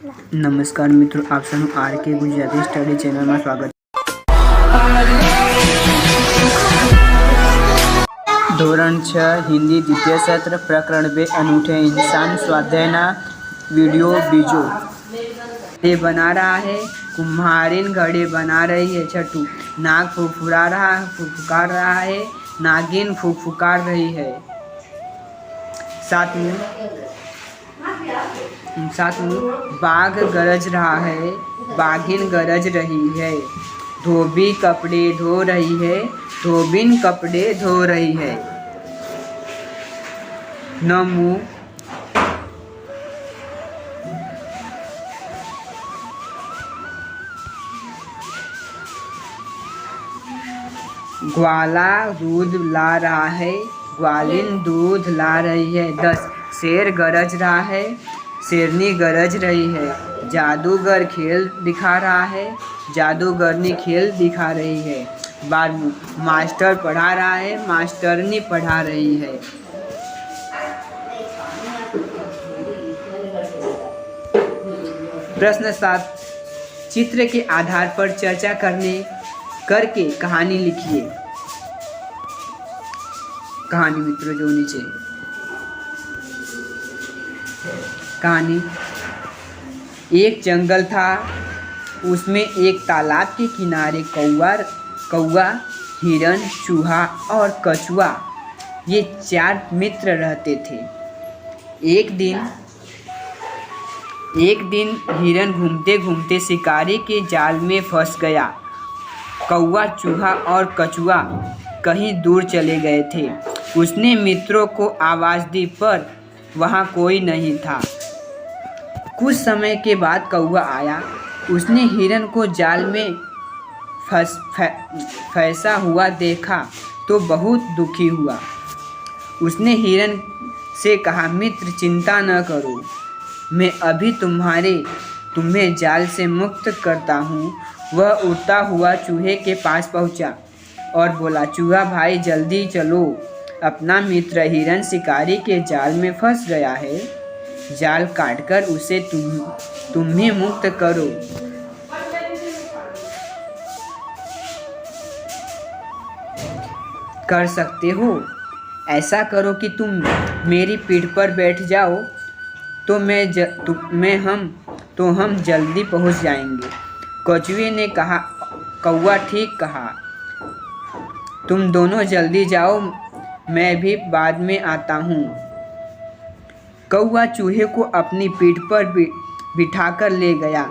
नमस्कार मित्रों, आप સૌનું આરકે ગુજરાતી સ્ટડી ચેનલમાં સ્વાગત છે। ધોરણ 6 हिंदी द्वितीय सत्र प्रकरण 2 अनूठे इंसान स्वाध्यायना वीडियो बीजो। ये बना रहा है, कुम्हारिन घड़े बना रही है। छठू, नाग फुफकार रहा है, नागिन फुफकार रही है। सातवीं, बाघ गरज रहा है, बाघिन गरज रही है। धोबी कपड़े धो रही है, धोबिन कपड़े धो रही है। नमू, ग्वाला दूध ला रहा है, ग्वालिन दूध ला रही है। 10, शेर गरज रहा है, शेरनी गरज रही है। जादूगर खेल दिखा रहा है, जादूगरनी खेल दिखा रही है। 12, मास्टर पढ़ा रहा है, मास्टरनी पढ़ा रही है। प्रश्न 7, चित्र के आधार पर चर्चा करके कहानी लिखिए। कहानी मित्रों जो नीचे कहानी। एक जंगल था, उसमें एक तालाब के किनारे कौवा, हिरन, चूहा और कछुआ ये 4 मित्र रहते थे। एक दिन हिरन घूमते घूमते शिकारी के जाल में फंस गया। कौवा, चूहा और कछुआ कहीं दूर चले गए थे। उसने मित्रों को आवाज़ दी पर वहाँ कोई नहीं था। कुछ समय के बाद कौवा आया। उसने हिरन को जाल में फंसा हुआ देखा तो बहुत दुखी हुआ। उसने हिरन से कहा, मित्र चिंता न करो, मैं अभी तुम्हें जाल से मुक्त करता हूँ। वह उड़ता हुआ चूहे के पास पहुँचा और बोला, चूहा भाई जल्दी चलो, अपना मित्र हिरन शिकारी के जाल में फंस गया है। जाल काटकर उसे तुम्हें मुक्त करो। कर सकते हो। ऐसा करो कि तुम मेरी पीठ पर बैठ जाओ तो हम जल्दी पहुंच जाएंगे। कछुए ने कहा, कौवा ठीक कहा, तुम दोनों जल्दी जाओ, मैं भी बाद में आता हूँ। कौवा चूहे को अपनी पीठ पर बिठाकर ले गया।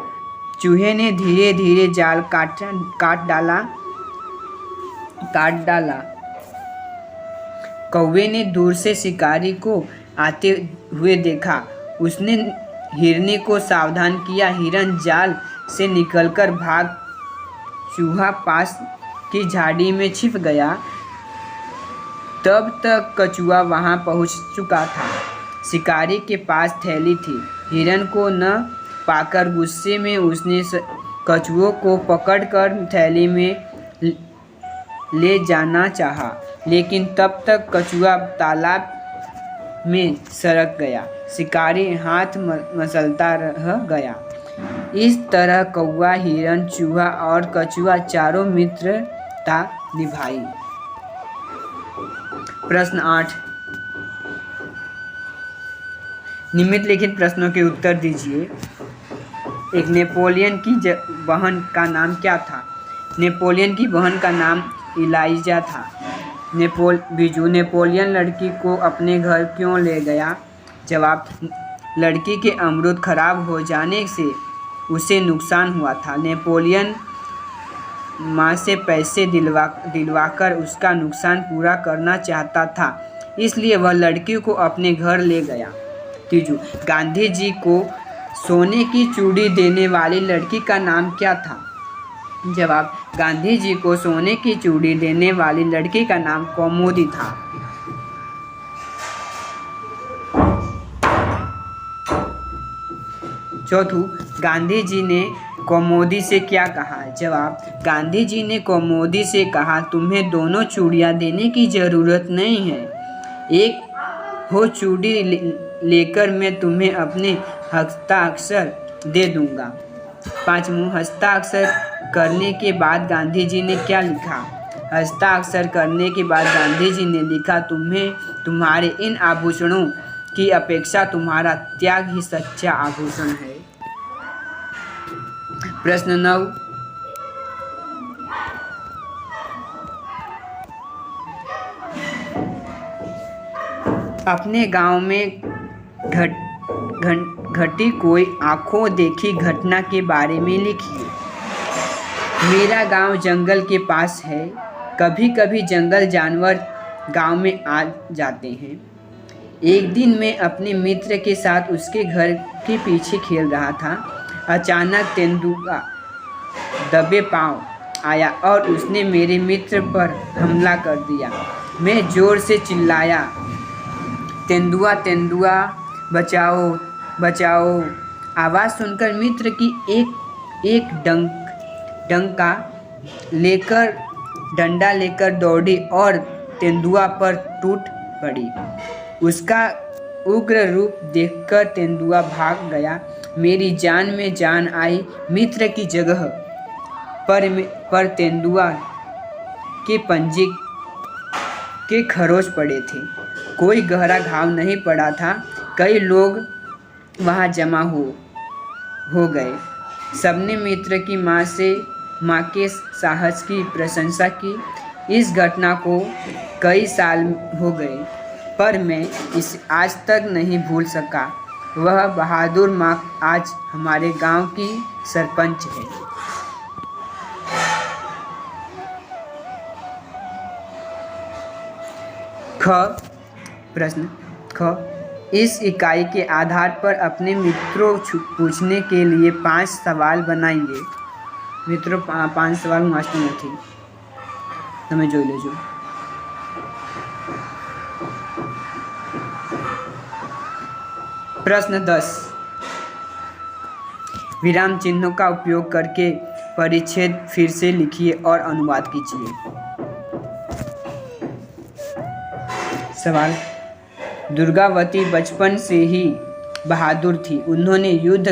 चूहे ने धीरे धीरे जाल काट डाला। कौवे ने दूर से शिकारी को आते हुए देखा। उसने हिरनी को सावधान किया। हिरन जाल से निकलकर भाग चूहा पास की झाड़ी में छिप गया। तब तक कछुआ वहां पहुंच चुका था। शिकारी के पास थैली थी। हिरन को न पाकर गुस्से में उसने कछुओं को पकड़कर थैली में ले जाना चाहा, लेकिन तब तक कछुआ तालाब में सरक गया। शिकारी हाथ मसलता रह गया। इस तरह कौवा, हिरन, चूहा और कछुआ चारों मित्रता निभाई। प्रश्न 8, निम्नलिखित प्रश्नों के उत्तर दीजिए। एक, नेपोलियन की बहन का नाम क्या था? नेपोलियन की बहन का नाम इलाइजा था। नेपोलियन लड़की को अपने घर क्यों ले गया? जवाब, लड़की के अमरूद खराब हो जाने से उसे नुकसान हुआ था। नेपोलियन माँ से पैसे दिलवाकर उसका नुकसान पूरा करना चाहता था, इसलिए वह लड़की को अपने घर ले गया। तीजू, गांधी जी को सोने की चूड़ी देने वाली लड़की का नाम क्या था? जवाब, गांधी जी को सोने की चूड़ी देने वाली लड़की का नाम कौमुदी था। चौथू, गांधी जी ने कौमुदी से क्या कहा? जवाब, गांधी जी ने कौमुदी से कहा, तुम्हें दोनों चूड़ियाँ देने की ज़रूरत नहीं है। एक हो चूड़ी लेकर मैं तुम्हें अपने हस्ताक्षर दे दूंगा। 5वां, हस्ताक्षर करने के बाद गांधी जी ने क्या लिखा? हस्ताक्षर करने के बाद गांधी जी ने लिखा, तुम्हें तुम्हारे इन आभूषणों की अपेक्षा तुम्हारा त्याग ही सच्चा आभूषण है। प्रश्न 9, अपने गांव में घटी कोई आंखों देखी घटना के बारे में लिखिए। मेरा गांव जंगल के पास है। कभी कभी जंगल जानवर गांव में आ जाते हैं। एक दिन मैं अपने मित्र के साथ उसके घर के पीछे खेल रहा था। अचानक तेंदुआ दबे पांव आया और उसने मेरे मित्र पर हमला कर दिया। मैं जोर से चिल्लाया, तेंदुआ तेंदुआ बचाओ बचाओ। आवाज़ सुनकर मित्र की एक डंडा लेकर दौड़ी और तेंदुआ पर टूट पड़ी। उसका उग्र रूप देखकर तेंदुआ भाग गया। मेरी जान में जान आई। मित्र की जगह पर तेंदुआ के पंजे के खरोच पड़े थे। कोई गहरा घाव नहीं पड़ा था। कई लोग वहाँ जमा हो गए। सबने मित्र की माँ के साहस की प्रशंसा की। इस घटना को कई साल हो गए, पर मैं इसे आज तक नहीं भूल सका। वह बहादुर माँ आज हमारे गांव की सरपंच है। प्रश्न ख, इस इकाई के आधार पर अपने मित्रों पूछने के लिए 5 सवाल बनाइए। मित्रों 5 सवाल मास्टर નથી, તમે જોઈ લેજો। प्रश्न 10, विराम चिन्हों का उपयोग करके परिच्छेद फिर से लिखिए और अनुवाद कीजिए। सवाल, दुर्गावती बचपन से ही बहादुर थी। उन्होंने युद्ध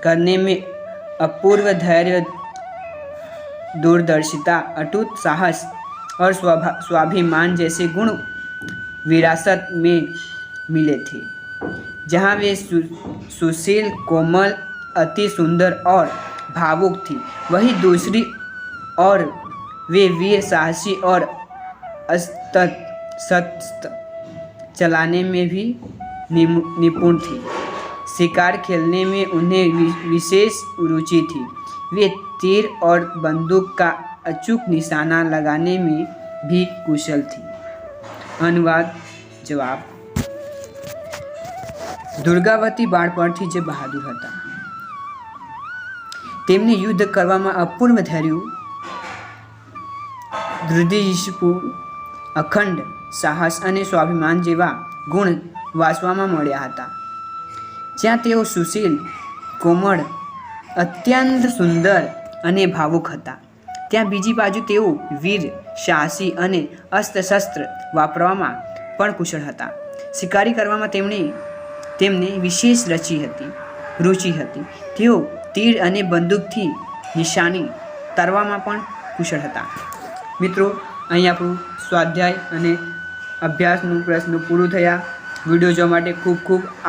करने में अपूर्व धैर्य, दूरदर्शिता, अटूट साहस और स्वाभिमान जैसे गुण विरासत में मिले थे। जहाँ वे सुशील, कोमल, अति सुंदर और भावुक थी, वहीं दूसरी ओर वे वीर, साहसी और शस्त्र चलाने में भी निपुण थी। शिकार खेलने में उन्हें विशेष रुचि थी। वे तीर और बंदूक का अचूक निशाना लगाने में भी कुशल थी। अनुवाद जवाब, દુર્ગાવતી બાળપણથી જ બહાદુર હતા। તેમને યુદ્ધ કરવામાં અપૂર્વ ધૈર્ય, દૃઢનિશ્ચય, અખંડ સાહસ અને સ્વાભિમાન જેવા ગુણ વાંચવામાં મળ્યા હતા। જ્યાં તેઓ સુશીલ, કોમળ, અત્યંત સુંદર અને ભાવુક હતા, ત્યાં બીજી બાજુ તેઓ વીર, સાહસી અને અસ્ત્ર-શસ્ત્ર વાપરવામાં પણ કુશળ હતા। શિકારી કરવામાં તેમને વિશેષ રુચિ હતી। તેઓ તીર અને બંદૂકથી નિશાની તરવામાં પણ કુશળ હતા। મિત્રો, અહીં આપણું સ્વાધ્યાય અને અભ્યાસનું પ્રશ્નો પૂરું થયા। વિડીયો જોવા માટે ખૂબ ખૂબ આભાર।